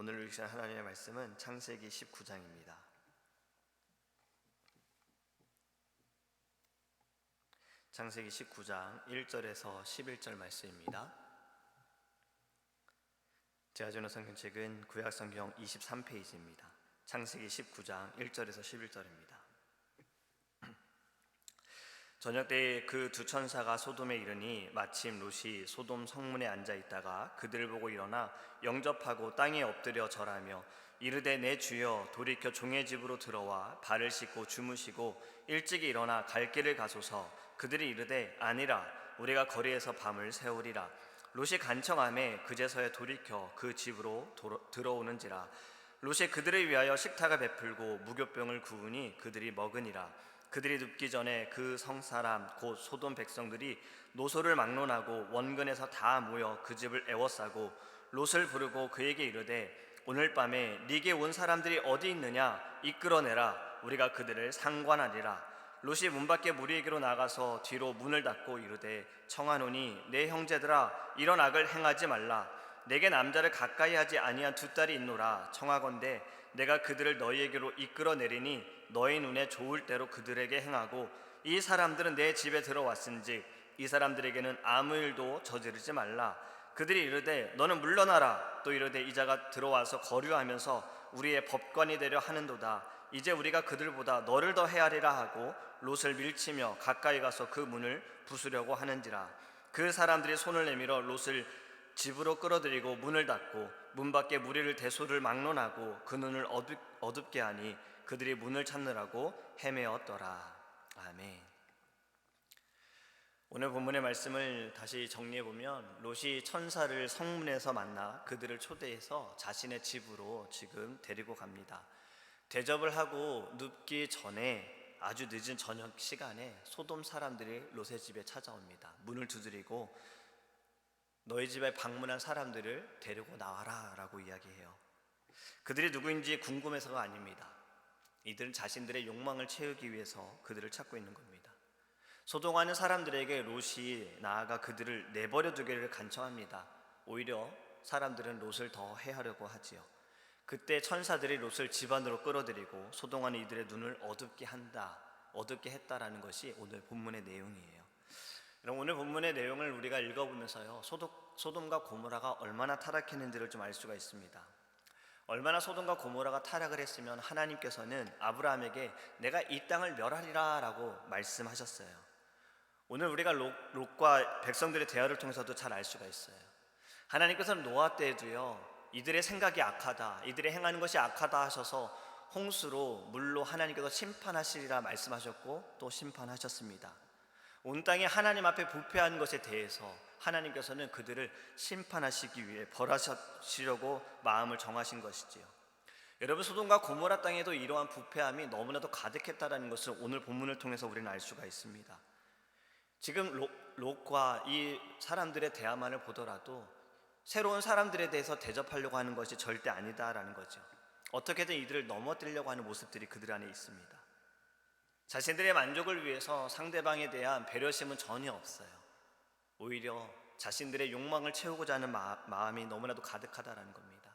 오늘 읽은 하나님의 말씀은 창세기 19장입니다. 창세기 19장 1절에서 11절 말씀입니다. 제가 주는 성경책은 구약성경 23페이지입니다. 창세기 19장 1절에서 11절입니다. 저녁 때에 그 두 천사가 소돔에 이르니 마침 롯이 소돔 성문에 앉아 있다가 그들을 보고 일어나 영접하고 땅에 엎드려 절하며 이르되 내 주여 돌이켜 종의 집으로 들어와 발을 씻고 주무시고 일찍이 일어나 갈 길을 가소서. 그들이 이르되 아니라 우리가 거리에서 밤을 새우리라. 롯이 간청하매 그제서야 돌이켜 그 집으로 들어오는지라. 롯이 그들을 위하여 식탁을 베풀고 무교병을 구우니 그들이 먹으니라. 그들이 눕기 전에 그 성사람 곧 소돔 백성들이 노소를 막론하고 원근에서 다 모여 그 집을 애워싸고 롯을 부르고 그에게 이르되 오늘 밤에 네게 온 사람들이 어디 있느냐 이끌어내라. 우리가 그들을 상관하리라. 롯이 문 밖에 무리에게로 나가서 뒤로 문을 닫고 이르되 청하노니 내 형제들아 이런 악을 행하지 말라. 내게 남자를 가까이 하지 아니한 두 딸이 있노라. 청하건대 내가 그들을 너희에게로 이끌어내리니 너희 눈에 좋을 대로 그들에게 행하고 이 사람들은 내 집에 들어왔은즉 이 사람들에게는 아무 일도 저지르지 말라. 그들이 이르되 너는 물러나라. 또 이르되 이자가 들어와서 거류하면서 우리의 법관이 되려 하는도다. 이제 우리가 그들보다 너를 더 헤아리라 하고 롯을 밀치며 가까이 가서 그 문을 부수려고 하는지라. 그 사람들이 손을 내밀어 롯을 집으로 끌어들이고 문을 닫고 문 밖에 무리를 대소를 막론하고 그 눈을 어둡게 하니 그들이 문을 찾느라고 헤매었더라. 아멘. 오늘 본문의 말씀을 다시 정리해보면 롯이 천사를 성문에서 만나 그들을 초대해서 자신의 집으로 지금 데리고 갑니다. 대접을 하고 눕기 전에 아주 늦은 저녁 시간에 소돔 사람들이 롯의 집에 찾아옵니다. 문을 두드리고 너희 집에 방문한 사람들을 데리고 나와라 라고 이야기해요. 그들이 누구인지 궁금해서가 아닙니다. 이들은 자신들의 욕망을 채우기 위해서 그들을 찾고 있는 겁니다. 소동하는 사람들에게 롯이 나아가 그들을 내버려 두기를 간청합니다. 오히려 사람들은 롯을 더 해하려고 하지요. 그때 천사들이 롯을 집 안으로 끌어들이고 소동하는 이들의 눈을 어둡게 했다라는 것이 오늘 본문의 내용이에요. 오늘 본문의 내용을 우리가 읽어보면서요, 소돔과 고모라가 얼마나 타락했는지를 좀 알 수가 있습니다. 얼마나 소돔과 고모라가 타락을 했으면 하나님께서는 아브라함에게 내가 이 땅을 멸하리라 라고 말씀하셨어요. 오늘 우리가 롯과 백성들의 대화를 통해서도 잘 알 수가 있어요. 하나님께서는 노아 때에도요, 이들의 생각이 악하다, 이들의 행하는 것이 악하다 하셔서 홍수로 물로 하나님께서 심판하시리라 말씀하셨고 또 심판하셨습니다. 온 땅에 하나님 앞에 부패한 것에 대해서 하나님께서는 그들을 심판하시기 위해 벌하시려고 마음을 정하신 것이지요. 여러분, 소돔과 고모라 땅에도 이러한 부패함이 너무나도 가득했다는 것을 오늘 본문을 통해서 우리는 알 수가 있습니다. 지금 롯과 이 사람들의 대화만을 보더라도 새로운 사람들에 대해서 대접하려고 하는 것이 절대 아니다라는 거죠. 어떻게든 이들을 넘어뜨리려고 하는 모습들이 그들 안에 있습니다. 자신들의 만족을 위해서 상대방에 대한 배려심은 전혀 없어요. 오히려 자신들의 욕망을 채우고자 하는 마음이 너무나도 가득하다라는 겁니다.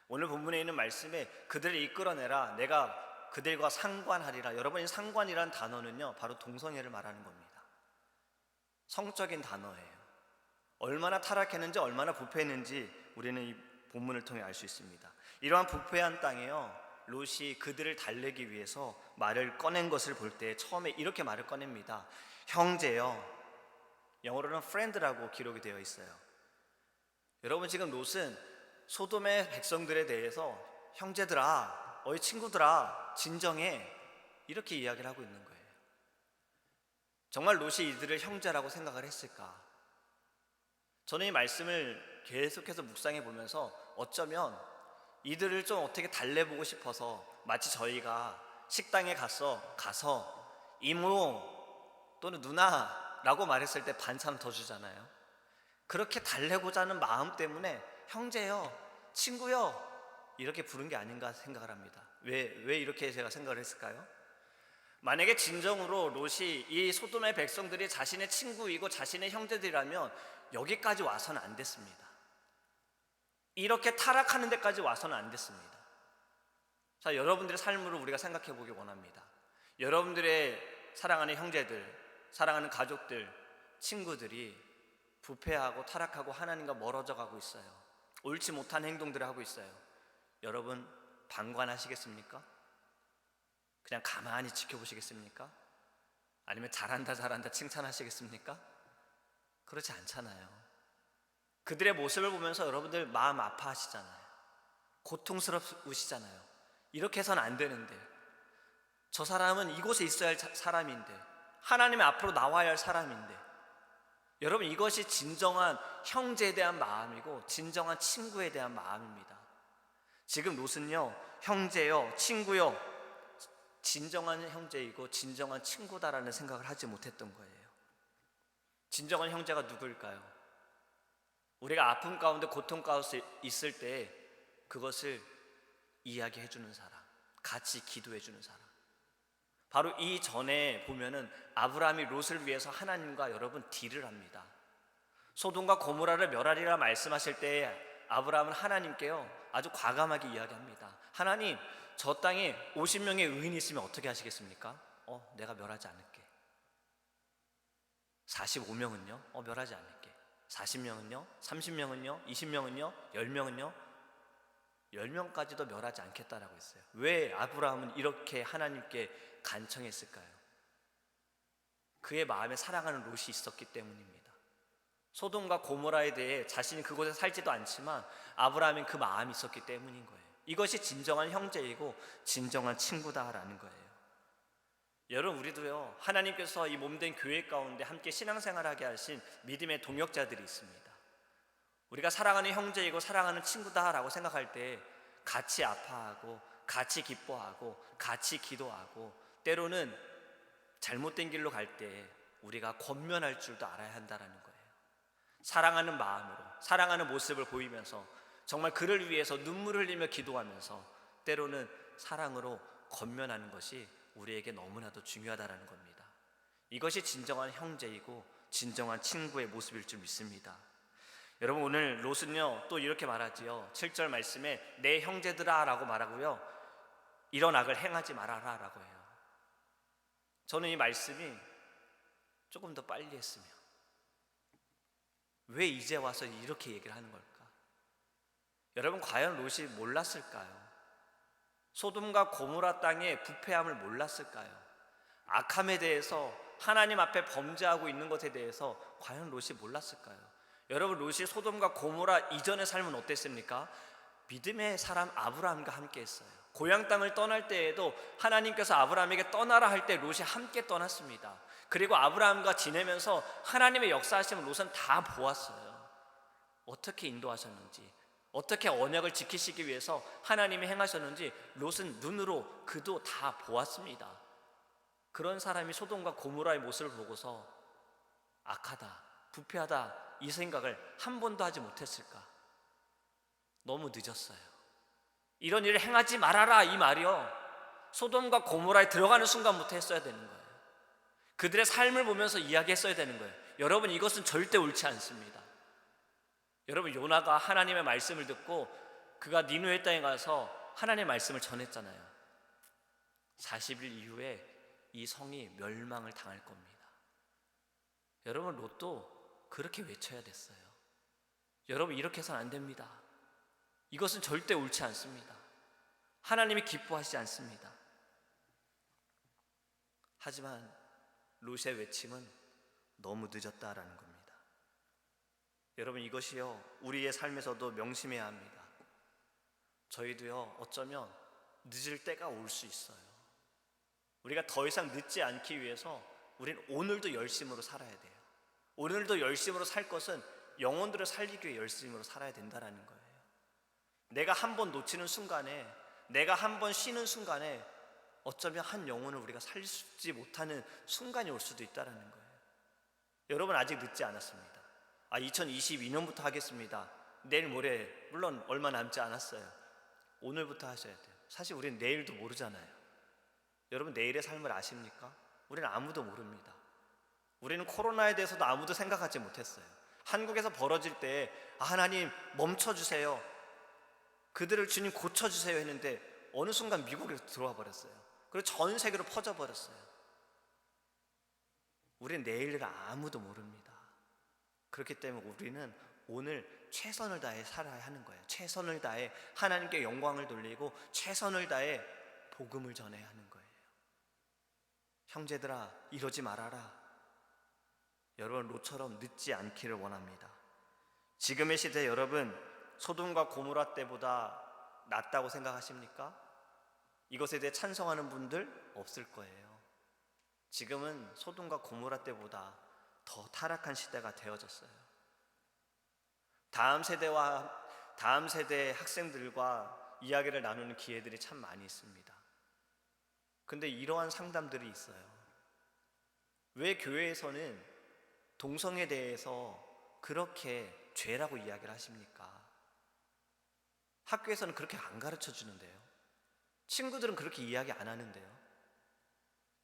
오늘 본문에 있는 말씀에 그들을 이끌어내라, 내가 그들과 상관하리라. 여러분, 이 상관이라는 단어는요, 바로 동성애를 말하는 겁니다. 성적인 단어예요. 얼마나 타락했는지, 얼마나 부패했는지 우리는 이 본문을 통해 알 수 있습니다. 이러한 부패한 땅에요, 롯이 그들을 달래기 위해서 말을 꺼낸 것을 볼 때 처음에 이렇게 말을 꺼냅니다. 형제요. 영어로는 friend라고 기록이 되어 있어요. 여러분, 지금 롯은 소돔의 백성들에 대해서 형제들아, 어이 친구들아, 진정해, 이렇게 이야기를 하고 있는 거예요. 정말 롯이 이들을 형제라고 생각을 했을까? 저는 이 말씀을 계속해서 묵상해 보면서 어쩌면 이들을 좀 어떻게 달래보고 싶어서 마치 저희가 식당에 가서 이모 또는 누나라고 말했을 때 반찬 더 주잖아요. 그렇게 달래고자 하는 마음 때문에 형제요, 친구요 이렇게 부른 게 아닌가 생각을 합니다. 왜 이렇게 제가 생각을 했을까요? 만약에 진정으로 롯이 이 소돔의 백성들이 자신의 친구이고 자신의 형제들이라면 여기까지 와서는 안 됐습니다. 이렇게 타락하는 데까지 와서는 안 됐습니다. 자, 여러분들의 삶을 우리가 생각해 보기 원합니다. 여러분들의 사랑하는 형제들, 사랑하는 가족들, 친구들이 부패하고 타락하고 하나님과 멀어져 가고 있어요. 옳지 못한 행동들을 하고 있어요. 여러분 방관하시겠습니까? 그냥 가만히 지켜보시겠습니까? 아니면 잘한다 잘한다 칭찬하시겠습니까? 그렇지 않잖아요. 그들의 모습을 보면서 여러분들 마음 아파하시잖아요. 고통스러우시잖아요. 이렇게 해서는 안 되는데, 저 사람은 이곳에 있어야 할 사람인데, 하나님의 앞으로 나와야 할 사람인데, 여러분 이것이 진정한 형제에 대한 마음이고 진정한 친구에 대한 마음입니다. 지금 롯은요, 형제요, 친구요, 진정한 형제이고 진정한 친구다라는 생각을 하지 못했던 거예요. 진정한 형제가 누구일까요? 우리가 아픔 가운데 고통 가운데 있을 때 그것을 이야기해 주는 사람, 같이 기도해 주는 사람. 바로 이 전에 보면은 아브라함이 롯을 위해서 하나님과 여러분 딜을 합니다. 소돔과 고모라를 멸하리라 말씀하실 때 아브라함은 하나님께요 아주 과감하게 이야기합니다. 하나님, 저 땅에 50명의 의인이 있으면 어떻게 하시겠습니까? 내가 멸하지 않을게. 45명은요? 멸하지 않을게. 40명은요? 30명은요? 20명은요? 10명은요? 10명까지도 멸하지 않겠다라고 했어요. 왜 아브라함은 이렇게 하나님께 간청했을까요? 그의 마음에 사랑하는 롯이 있었기 때문입니다. 소돔과 고모라에 대해 자신이 그곳에 살지도 않지만 아브라함은 그 마음이 있었기 때문인 거예요. 이것이 진정한 형제이고 진정한 친구다라는 거예요. 여러분, 우리도요 하나님께서 이 몸된 교회 가운데 함께 신앙생활하게 하신 믿음의 동역자들이 있습니다. 우리가 사랑하는 형제이고 사랑하는 친구다라고 생각할 때 같이 아파하고 같이 기뻐하고 같이 기도하고 때로는 잘못된 길로 갈 때 우리가 권면할 줄도 알아야 한다는 거예요. 사랑하는 마음으로 사랑하는 모습을 보이면서 정말 그를 위해서 눈물을 흘리며 기도하면서 때로는 사랑으로 권면하는 것이 우리에게 너무나도 중요하다는 겁니다. 이것이 진정한 형제이고 진정한 친구의 모습일 줄 믿습니다. 여러분, 오늘 롯은요 또 이렇게 말하지요. 7절 말씀에 내 형제들아 라고 말하고요, 이런 악을 행하지 말아라 라고 해요. 저는 이 말씀이 조금 더 빨리 했으면, 왜 이제 와서 이렇게 얘기를 하는 걸까? 여러분, 과연 롯이 몰랐을까요? 소돔과 고모라 땅의 부패함을 몰랐을까요? 악함에 대해서, 하나님 앞에 범죄하고 있는 것에 대해서 과연 롯이 몰랐을까요? 여러분, 롯이 소돔과 고모라 이전의 삶은 어땠습니까? 믿음의 사람 아브라함과 함께 했어요. 고향 땅을 떠날 때에도 하나님께서 아브라함에게 떠나라 할 때 롯이 함께 떠났습니다. 그리고 아브라함과 지내면서 하나님의 역사하심을 롯은 다 보았어요. 어떻게 인도하셨는지, 어떻게 언약을 지키시기 위해서 하나님이 행하셨는지 롯은 눈으로 그도 다 보았습니다. 그런 사람이 소돔과 고모라의 모습을 보고서 악하다, 부패하다 이 생각을 한 번도 하지 못했을까? 너무 늦었어요. 이런 일을 행하지 말아라 이 말이요, 소돔과 고모라에 들어가는 순간부터 했어야 되는 거예요. 그들의 삶을 보면서 이야기했어야 되는 거예요. 여러분, 이것은 절대 옳지 않습니다. 여러분, 요나가 하나님의 말씀을 듣고 그가 니느웨 땅에 가서 하나님의 말씀을 전했잖아요. 40일 이후에 이 성이 멸망을 당할 겁니다. 여러분, 롯도 그렇게 외쳐야 됐어요. 여러분, 이렇게 해서는 안 됩니다. 이것은 절대 옳지 않습니다. 하나님이 기뻐하시지 않습니다. 하지만 롯의 외침은 너무 늦었다라는 겁니다. 여러분, 이것이요 우리의 삶에서도 명심해야 합니다. 저희도요 어쩌면 늦을 때가 올 수 있어요. 우리가 더 이상 늦지 않기 위해서 우리는 오늘도 열심으로 살아야 돼요. 오늘도 열심으로 살 것은 영혼들을 살리기 위해 열심으로 살아야 된다는 거예요. 내가 한 번 놓치는 순간에, 내가 한 번 쉬는 순간에 어쩌면 한 영혼을 우리가 살리지 못하는 순간이 올 수도 있다는 거예요. 여러분, 아직 늦지 않았습니다. 2022년부터 하겠습니다. 내일 모레, 물론 얼마 남지 않았어요. 오늘부터 하셔야 돼요. 사실 우리는 내일도 모르잖아요. 여러분, 내일의 삶을 아십니까? 우리는 아무도 모릅니다. 우리는 코로나에 대해서도 아무도 생각하지 못했어요. 한국에서 벌어질 때 하나님 멈춰주세요, 그들을 주님 고쳐주세요 했는데 어느 순간 미국에 들어와 버렸어요. 그리고 전 세계로 퍼져버렸어요. 우리는 내일을 아무도 모릅니다. 그렇기 때문에 우리는 오늘 최선을 다해 살아야 하는 거예요. 최선을 다해 하나님께 영광을 돌리고 최선을 다해 복음을 전해야 하는 거예요. 형제들아, 이러지 말아라. 여러분, 롯처럼 늦지 않기를 원합니다. 지금의 시대 여러분, 소돔과 고모라 때보다 낫다고 생각하십니까? 이것에 대해 찬성하는 분들 없을 거예요. 지금은 소돔과 고모라 때보다 더 타락한 시대가 되어졌어요. 다음 세대 학생들과 이야기를 나누는 기회들이 참 많이 있습니다. 근데 이러한 상담들이 있어요. 왜 교회에서는 동성애에 대해서 그렇게 죄라고 이야기를 하십니까? 학교에서는 그렇게 안 가르쳐 주는데요. 친구들은 그렇게 이야기 안 하는데요.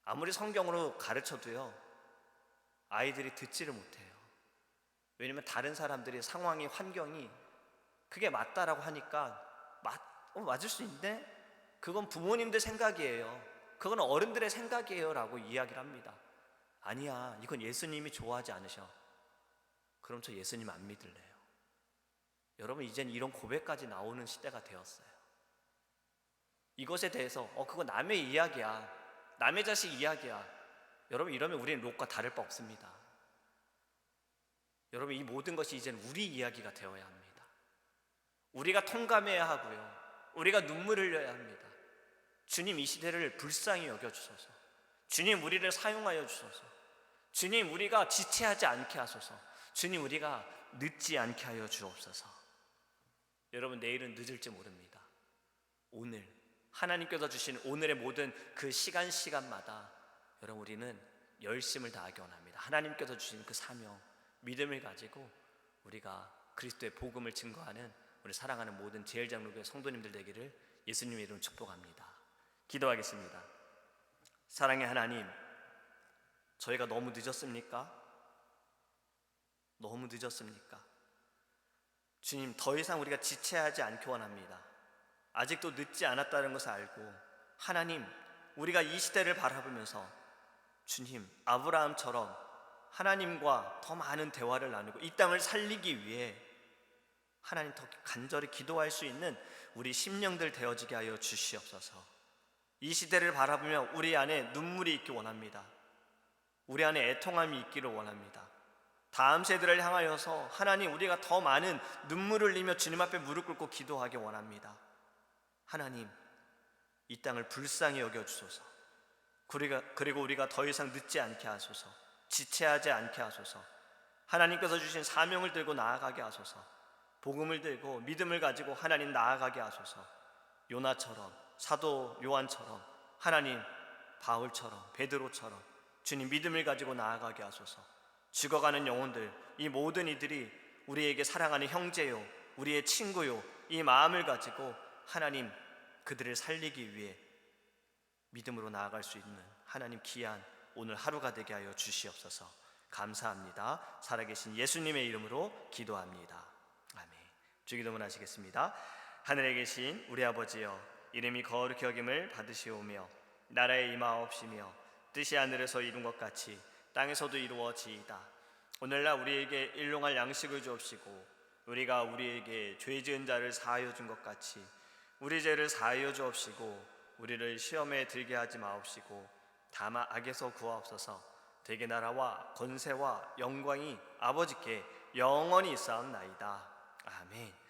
아무리 성경으로 가르쳐도요, 아이들이 듣지를 못해요. 왜냐면 다른 사람들이 상황이, 환경이 그게 맞다라고 하니까 맞을 수 있네? 그건 부모님들 생각이에요. 그건 어른들의 생각이에요 라고 이야기를 합니다. 아니야, 이건 예수님이 좋아하지 않으셔. 그럼 저 예수님 안 믿을래요. 여러분, 이젠 이런 고백까지 나오는 시대가 되었어요. 이것에 대해서 그거 남의 이야기야, 남의 자식 이야기야. 여러분, 이러면 우리는 롯과 다를 바 없습니다. 여러분, 이 모든 것이 이젠 우리 이야기가 되어야 합니다. 우리가 통감해야 하고요, 우리가 눈물을 흘려야 합니다. 주님, 이 시대를 불쌍히 여겨주소서. 주님, 우리를 사용하여 주소서. 주님, 우리가 지체하지 않게 하소서. 주님, 우리가 늦지 않게 하여 주옵소서. 여러분, 내일은 늦을지 모릅니다. 오늘 하나님께서 주신 오늘의 모든 그 시간마다 여러분, 우리는 열심을 다하기 원합니다. 하나님께서 주신 그 사명, 믿음을 가지고 우리가 그리스도의 복음을 증거하는 우리 사랑하는 모든 제일장로교회 성도님들 되기를 예수님의 이름으로 축복합니다. 기도하겠습니다. 사랑의 하나님, 저희가 너무 늦었습니까? 너무 늦었습니까? 주님, 더 이상 우리가 지체하지 않기 원합니다. 아직도 늦지 않았다는 것을 알고, 하나님, 우리가 이 시대를 바라보면서 주님, 아브라함처럼 하나님과 더 많은 대화를 나누고 이 땅을 살리기 위해 하나님 더 간절히 기도할 수 있는 우리 심령들 되어지게 하여 주시옵소서. 이 시대를 바라보며 우리 안에 눈물이 있기 원합니다. 우리 안에 애통함이 있기를 원합니다. 다음 세대를 향하여서 하나님, 우리가 더 많은 눈물을 흘리며 주님 앞에 무릎 꿇고 기도하기 원합니다. 하나님, 이 땅을 불쌍히 여겨주소서. 그리고 우리가 더 이상 늦지 않게 하소서. 지체하지 않게 하소서. 하나님께서 주신 사명을 들고 나아가게 하소서. 복음을 들고 믿음을 가지고 하나님 나아가게 하소서. 요나처럼, 사도 요한처럼, 하나님 바울처럼, 베드로처럼 주님 믿음을 가지고 나아가게 하소서. 죽어가는 영혼들, 이 모든 이들이 우리에게 사랑하는 형제요, 우리의 친구요, 이 마음을 가지고 하나님 그들을 살리기 위해 믿음으로 나아갈 수 있는 하나님 귀한 오늘 하루가 되게 하여 주시옵소서. 감사합니다. 살아계신 예수님의 이름으로 기도합니다. 아멘. 주기도문 하시겠습니다. 하늘에 계신 우리 아버지여, 이름이 거룩히 여김을 받으시오며 나라에 임하옵시며 뜻이 하늘에서 이룬 것 같이 땅에서도 이루어지이다. 오늘날 우리에게 일용할 양식을 주옵시고 우리가 우리에게 죄 지은 자를 사하여 준 것 같이 우리 죄를 사하여 주옵시고 우리를 시험에 들게 하지 마옵시고 다만 악에서 구하옵소서. 대개 나라와 권세와 영광이 아버지께 영원히 있사옵나이다. 아멘.